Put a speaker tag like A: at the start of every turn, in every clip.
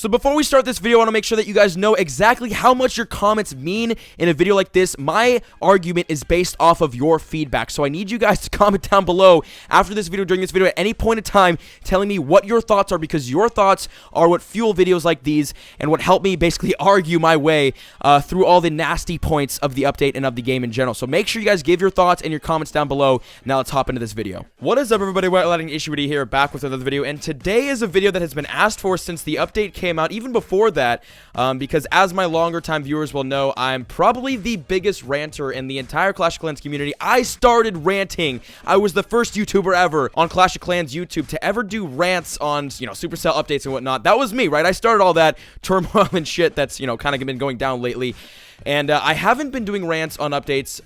A: So before we start this video, I want to make sure that you guys know exactly how much your comments mean in a video like this. My argument is based off of your feedback, so I need you guys to comment down below after this video, during this video, at any point in time, telling me what your thoughts are, because your thoughts are what fuel videos like these and what help me basically argue my way through all the nasty points of the update and of the game in general. So make sure you guys give your thoughts and your comments down below. Now let's hop into this video. What is up, everybody? We're letting Issuity here, back with another video, and today is a video that has been asked for since the update came out, even before that, because as my longer time viewers will know, I'm probably the biggest ranter in the entire Clash of Clans community. I started ranting. I was the first YouTuber ever on Clash of Clans YouTube to ever do rants on, Supercell updates and whatnot. That was me, right? I started all that turmoil and shit that's, kind of been going down lately. And I haven't been doing rants on updates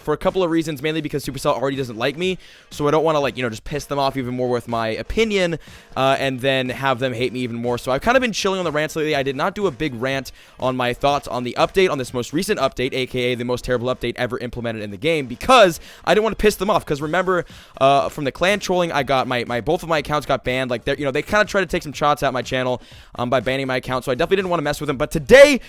A: for a couple of reasons, mainly because Supercell already doesn't like me, so I don't want to, just piss them off even more with my opinion, and then have them hate me even more. So I've kind of been chilling on the rants lately. I did not do a big rant on my thoughts on the update, on this most recent update, aka the most terrible update ever implemented in the game, because I didn't want to piss them off. Because remember, from the clan trolling, I got both of my accounts got banned. Like, they kind of tried to take some shots at my channel by banning my account, so I definitely didn't want to mess with them. But today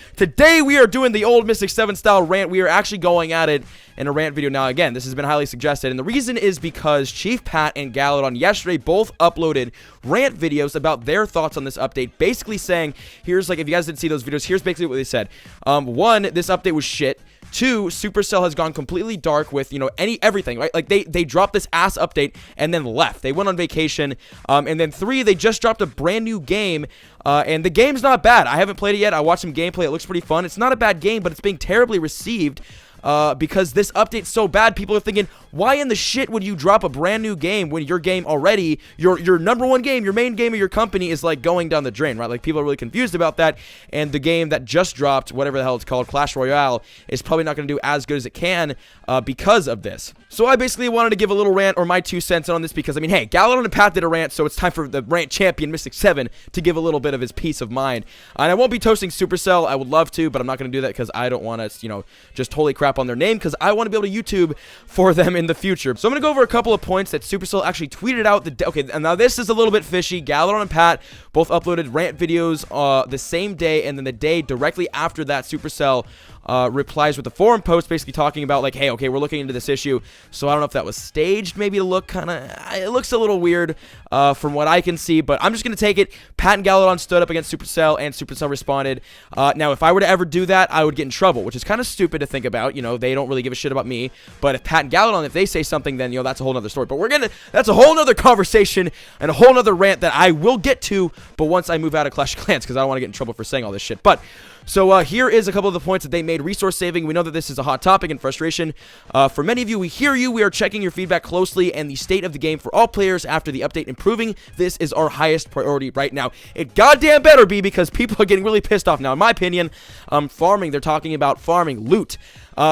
A: we are doing the old Mystic 7 style rant. We are actually going at it in a rant video. Now, again, this has been highly suggested, and the reason is because Chief Pat and Galladon yesterday both uploaded rant videos about their thoughts on this update, basically saying, here's, if you guys didn't see those videos, here's basically what they said. One, this update was shit. Two, Supercell has gone completely dark with, everything, right? Like, they dropped this ass update and then left. They went on vacation. And then three, they just dropped a brand new game, and the game's not bad. I haven't played it yet. I watched some gameplay. It looks pretty fun. It's not a bad game, but it's being terribly received. Because this update's so bad, people are thinking, why in the shit would you drop a brand new game when your game already, your number one game, your main game of your company is going down the drain, right? Like, people are really confused about that, and the game that just dropped, whatever the hell it's called, Clash Royale, is probably not going to do as good as it can because of this. So I basically wanted to give a little rant, or my 2 cents on this, because, hey, Galladon and Pat did a rant, so it's time for the rant champion, Mystic 7, to give a little bit of his peace of mind. And I won't be toasting Supercell. I would love to, but I'm not going to do that because I don't want to, just totally crap on their name, because I want to be able to YouTube for them in the future. So I'm going to go over a couple of points that Supercell actually tweeted out. Okay, and now this is a little bit fishy. Galladon and Pat both uploaded rant videos the same day, and then the day directly after that, Supercell replies with a forum post basically talking about, hey, okay, we're looking into this issue. So I don't know if that was staged, maybe, to look it looks a little weird from what I can see, but I'm just going to take it. Pat and Galladon stood up against Supercell, and Supercell responded. Now, if I were to ever do that, I would get in trouble, which is kind of stupid to think about. They don't really give a shit about me, but if Pat and Galladon, if they say something, then, that's a whole nother story. But that's a whole nother conversation and a whole nother rant that I will get to, but once I move out of Clash of Clans, because I don't want to get in trouble for saying all this shit. But so here is a couple of the points that they made. Resource saving. We know that this is a hot topic and frustration for many of you. We hear you. We are checking your feedback closely and the state of the game for all players after the update. Improving this is our highest priority right now. It goddamn better be, because people are getting really pissed off now. In my opinion, farming. They're talking about farming, loot.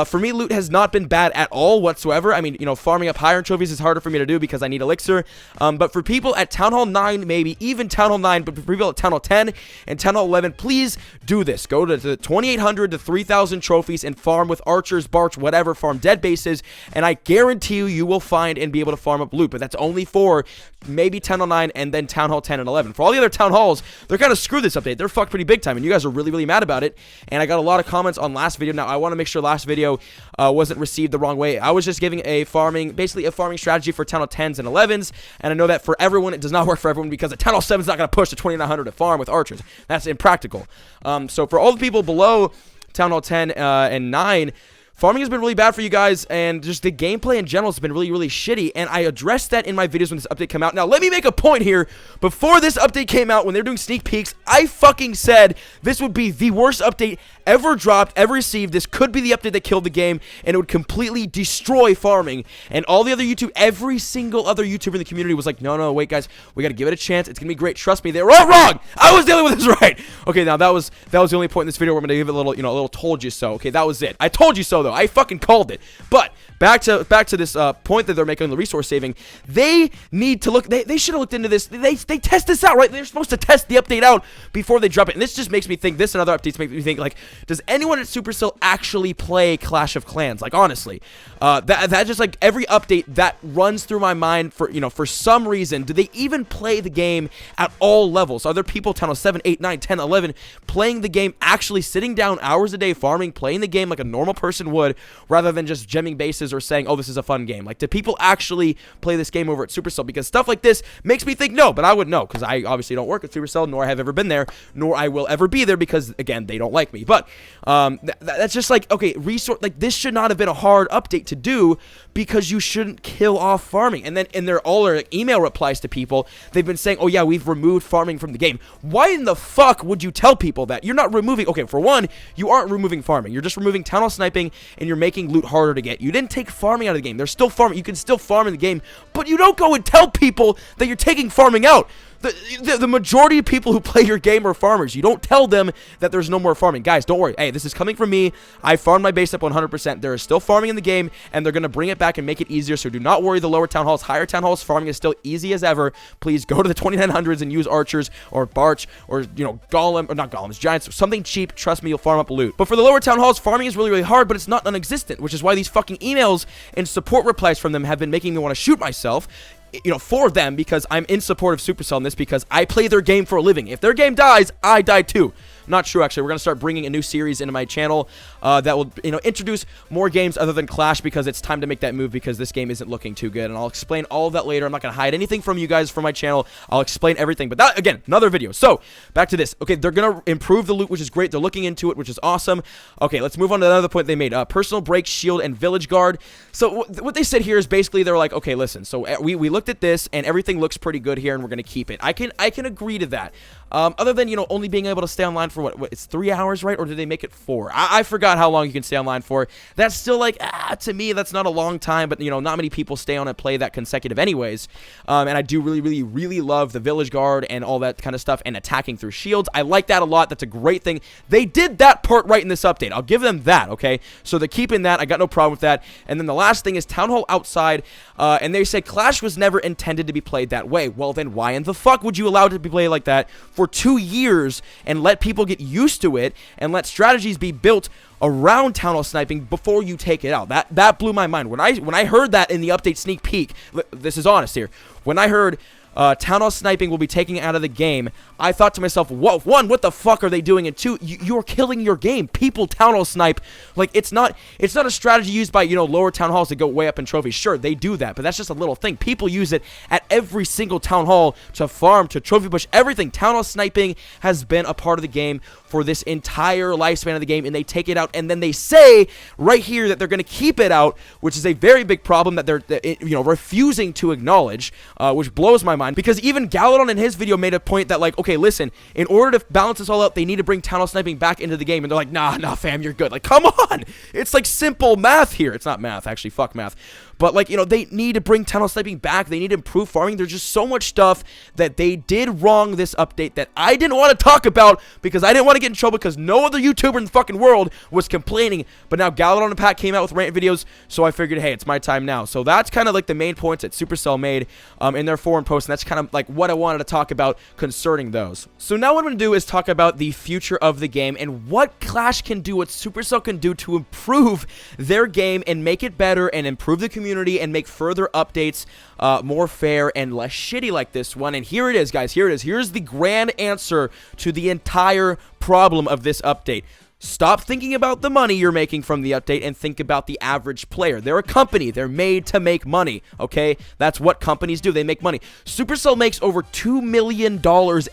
A: For me, loot has not been bad at all whatsoever. Farming up higher trophies is harder for me to do because I need elixir. But for people at Town Hall 9, maybe even Town Hall 9, but for people at Town Hall 10 and Town Hall 11, please do this. Go to the 2,800 to 3,000 trophies and farm with archers, barch, whatever, farm dead bases, and I guarantee you will find and be able to farm up loot. But that's only for maybe Town Hall 9 and then Town Hall 10 and 11. For all the other Town Halls, they're kind of screwed this update. They're fucked pretty big time, and you guys are really, really mad about it. And I got a lot of comments on last video. Now, I want to make sure last video wasn't received the wrong way. I was just giving basically a farming strategy for Town Hall 10s and 11s, and I know that for everyone, it does not work for everyone, because a Town Hall 7 is not going to push to 2,900 to farm with archers. That's impractical. So for all the people below Town Hall 10 and 9, farming has been really bad for you guys, and just the gameplay in general has been really, really shitty, and I addressed that in my videos when this update came out. Now, let me make a point here. Before this update came out, when they were doing sneak peeks, I fucking said this would be the worst update ever dropped, ever received. This could be the update that killed the game, and it would completely destroy farming. And all the other every single other YouTuber in the community was like, no, wait, guys, we got to give it a chance. It's going to be great. Trust me. They were all wrong. I was dealing with this right. Okay, now that was the only point in this video where I'm going to give it a little, a little told you so. Okay, that was it. I told you so, though. though. I fucking called it. But back to this point that they're making on the resource saving. They need to look. They should have looked into this. They test this out, right? They're supposed to test the update out before they drop it. And this just makes me think. This and other updates make me think, like, does anyone at Supercell actually play Clash of Clans? Like, honestly, that just, like, every update that runs through my mind for some reason. Do they even play the game at all levels? Are there people 10, 7, 8, 9, 10, 11 playing the game, actually sitting down hours a day farming, playing the game like a normal person would, rather than just gemming bases or saying, oh, this is a fun game? Like, do people actually play this game over at Supercell? Because stuff like this makes me think no, but I would know, because I obviously don't work at Supercell, nor have ever been there, nor I will ever be there, because again, they don't like me. But that's just like, okay, like, this should not have been a hard update to do, because you shouldn't kill off farming. And then in their all their email replies to people, they've been saying, oh yeah, we've removed farming from the game. Why in the fuck would you tell people that? You're not removing, okay, for one, you aren't removing farming. You're just removing town hall sniping, and you're making loot harder to get. You didn't take farming out of the game. There's still farming. You can still farm in the game, but you don't go and tell people that you're taking farming out. The majority of people who play your game are farmers. You don't tell them that there's no more farming. Guys, don't worry. Hey, this is coming from me. I farmed my base up 100%. There is still farming in the game, and they're going to bring it back and make it easier, so do not worry. The lower town halls, higher town halls, farming is still easy as ever. Please go to the 2900s and use archers or barch or, golem, or not golems, giants, something cheap. Trust me, you'll farm up loot. But for the lower town halls, farming is really, really hard, but it's not non-existent, which is why these fucking emails and support replies from them have been making me want to shoot myself. For them, because I'm in support of Supercell in this, because I play their game for a living. If their game dies, I die too. Not true, actually. We're going to start bringing a new series into my channel that will, introduce more games other than Clash, because it's time to make that move, because this game isn't looking too good. And I'll explain all of that later. I'm not going to hide anything from you guys from my channel. I'll explain everything. But that, again, another video. So, back to this. Okay, they're going to improve the loot, which is great. They're looking into it, which is awesome. Okay, let's move on to another point they made. Personal break, shield, and village guard. So, what they said here is basically they're like, okay, listen. So, we looked at this, and everything looks pretty good here, and we're going to keep it. I can agree to that. Other than, only being able to stay online for what it's 3 hours, right? Or did they make it 4? I forgot how long you can stay online for. That's still like, to me, that's not a long time, but, not many people stay on and play that consecutive anyways. And I do really, really, really love the village guard and all that kind of stuff, and attacking through shields. I like that a lot. That's a great thing. They did that part right in this update. I'll give them that, okay? So they're keeping that. I got no problem with that. And then the last thing is Town Hall outside, and they say Clash was never intended to be played that way. Well, then why in the fuck would you allow it to be played like that for 2 years and let people get used to it and let strategies be built around town hall sniping before you take it out? That blew my mind when I heard that in the update sneak peek. This is honest here. When I heard town hall sniping will be taken out of the game, I thought to myself, whoa, one, what the fuck are they doing? And two, you're killing your game. People town hall snipe. Like, it's not a strategy used by, lower town halls to go way up in trophies. Sure, they do that, but that's just a little thing. People use it at every single town hall to farm, to trophy push, everything. Town hall sniping has been a part of the game for this entire lifespan of the game, and they take it out, and then they say right here that they're going to keep it out, which is a very big problem that they're refusing to acknowledge, which blows my mind, because even Galadon in his video made a point that, like, okay, listen, in order to balance this all out, they need to bring town hall sniping back into the game, and they're like, nah, fam, you're good. Like, come on, it's like simple math here. It's not math, actually, fuck math. But, like, they need to bring town hall sniping back. They need to improve farming. There's just so much stuff that they did wrong this update that I didn't want to talk about, because I didn't want to get in trouble, because no other YouTuber in the fucking world was complaining. But now Galadon and Pat came out with rant videos, so I figured, hey, it's my time now. So that's kind of like the main points that Supercell made in their forum post, and that's kind of like what I wanted to talk about concerning those. So now what I'm going to do is talk about the future of the game and what Clash can do, what Supercell can do to improve their game and make it better and improve the community and make further updates more fair and less shitty like this one. And here it is, guys. Here it is. Here's the grand answer to the entire problem of this update. Stop thinking about the money you're making from the update and think about the average player. They're a company. They're made to make money, okay? That's what companies do. They make money. Supercell makes over $2 million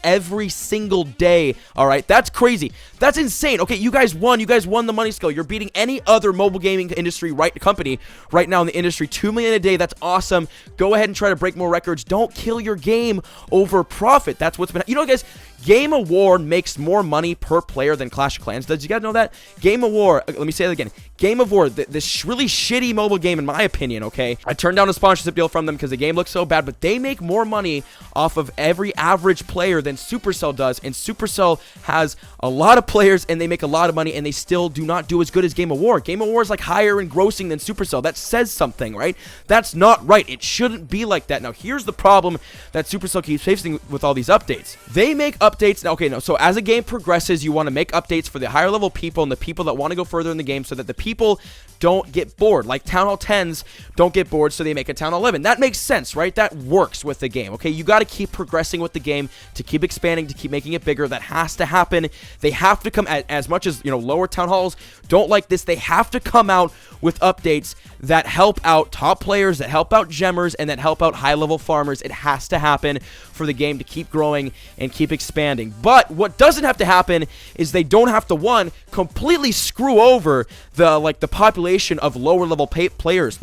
A: every single day, all right? That's crazy. That's insane. Okay, you guys won. You guys won the money scale. You're beating any other mobile gaming industry company right now in the industry. $2 million a day. That's awesome. Go ahead and try to break more records. Don't kill your game over profit. That's what's been... guys, Game of War makes more money per player than Clash of Clans. Did you guys know that? Game of War, let me say that again. Game of War, this really shitty mobile game in my opinion, okay? I turned down a sponsorship deal from them because the game looks so bad, but they make more money off of every average player than Supercell does, and Supercell has a lot of players and they make a lot of money and they still do not do as good as Game of War. Game of War is like higher in grossing than Supercell. That says something, right? That's not right. It shouldn't be like that. Now, here's the problem that Supercell keeps facing with all these updates. They make updates. Now, okay, no, so as a game progresses, you want to make updates for the higher level people and the people that want to go further in the game so that the people don't get bored. Like Town Hall 10s don't get bored, so they make a Town Hall 11. That makes sense, right? That works with the game, okay? You got to keep progressing with the game to keep expanding, to keep making it bigger. That has to happen. They have to come as much as, you know, lower Town Halls don't like this. They have to come out with updates that help out top players, that help out gemmers, and that help out high-level farmers. It has to happen for the game to keep growing and keep expanding. But what doesn't have to happen is they don't have to, one, completely screw over the population of lower-level players,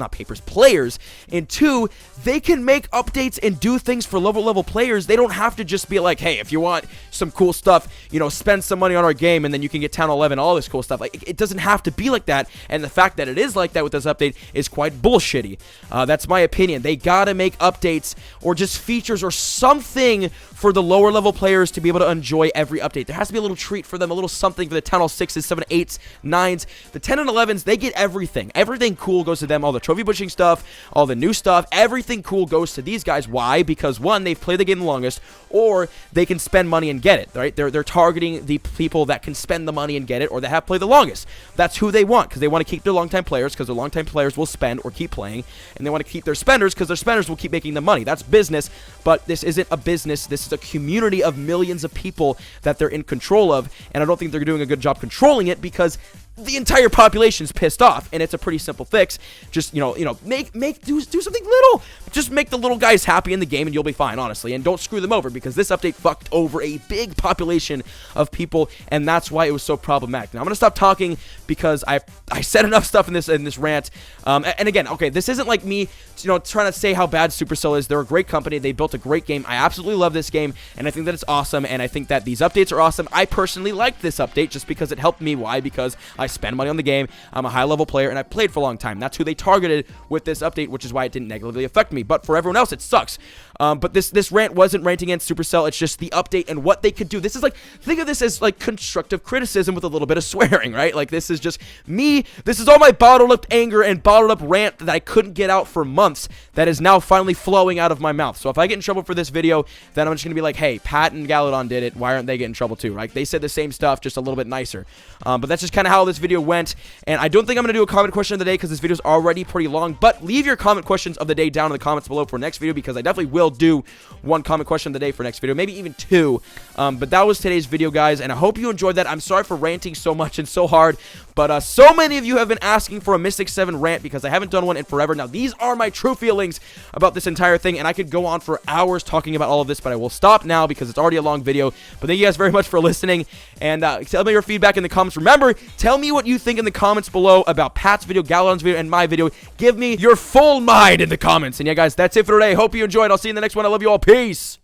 A: and two, they can make updates and do things for lower-level players. They don't have to just be like, hey, if you want some cool stuff, you know, spend some money on our game, and then you can get Town 11, all this cool stuff. Like, it doesn't have to be like that, and the fact that it is like that with this update is quite bullshitty. That's my opinion. They gotta make updates or just features or something for the lower level players to be able to enjoy every update. There has to be a little treat for them, a little something for the Town Hall 6s, 7, 8s, 9s. The 10 and 11s, they get everything. Everything cool goes to them. All the trophy pushing stuff, all the new stuff, everything cool goes to these guys. Why? Because one, they've played the game the longest, or they can spend money and get it, right? They're targeting the people that can spend the money and get it, or that have played the longest. That's who they want, because they want to keep their longtime players, because their longtime players will spend or keep playing, and they want to keep their spenders, because their spenders will keep making them money. That's business, but this isn't a business. This is a community of millions of people that they're in control of, and I don't think they're doing a good job controlling it, because the entire population's pissed off, and it's a pretty simple fix. Just, do something little. Just make the little guys happy in the game, and you'll be fine, honestly. And don't screw them over, because this update fucked over a big population of people, and that's why it was so problematic. Now, I'm gonna stop talking because I said enough stuff in this rant. And again, okay, this isn't like me, trying to say how bad Supercell is. They're a great company. They built a great game. I absolutely love this game, and I think that it's awesome, and I think that these updates are awesome. I personally liked this update just because it helped me. Why? Because I spend money on the game. I'm a high-level player, and I played for a long time. That's who they targeted with this update, which is why it didn't negatively affect me. But for everyone else, it sucks. But this rant wasn't ranting against Supercell. It's just the update and what they could do. This is like, think of this as like constructive criticism with a little bit of swearing, right? Like, this is just me. This is all my bottled up anger and bottled up rant that I couldn't get out for months that is now finally flowing out of my mouth. So if I get in trouble for this video, then I'm just going to be like, hey, Pat and Galadon did it. Why aren't they getting in trouble too, right? They said the same stuff, just a little bit nicer. But that's just kind of how this video went. And I don't think I'm going to do a comment question of the day because this video is already pretty long. But leave your comment questions of the day down in the comments below for next video, because I definitely will do one comment question of the day for next video, maybe even two. But that was today's video, guys, and I hope you enjoyed that. I'm sorry for ranting so much and so hard, but so many of you have been asking for a Mystic 7 rant because I haven't done one in forever. Now, these are my true feelings about this entire thing, and I could go on for hours talking about all of this, but I will stop now because it's already a long video. But thank you guys very much for listening, and tell me your feedback in the comments. Remember, tell me what you think in the comments below about Pat's video, Galadon's video, and my video. Give me your full mind in the comments. And yeah, guys, that's it for today. Hope you enjoyed. I'll see you in the next one. I love you all. Peace.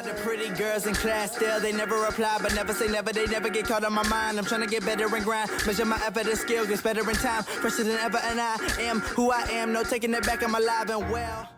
B: The pretty girls in class still, they never reply, but never say never, they never get caught on my mind. I'm trying to get better and grind, measure my effort and skill, gets better in time, fresher than ever, and I am who I am, no taking it back, I'm alive and well.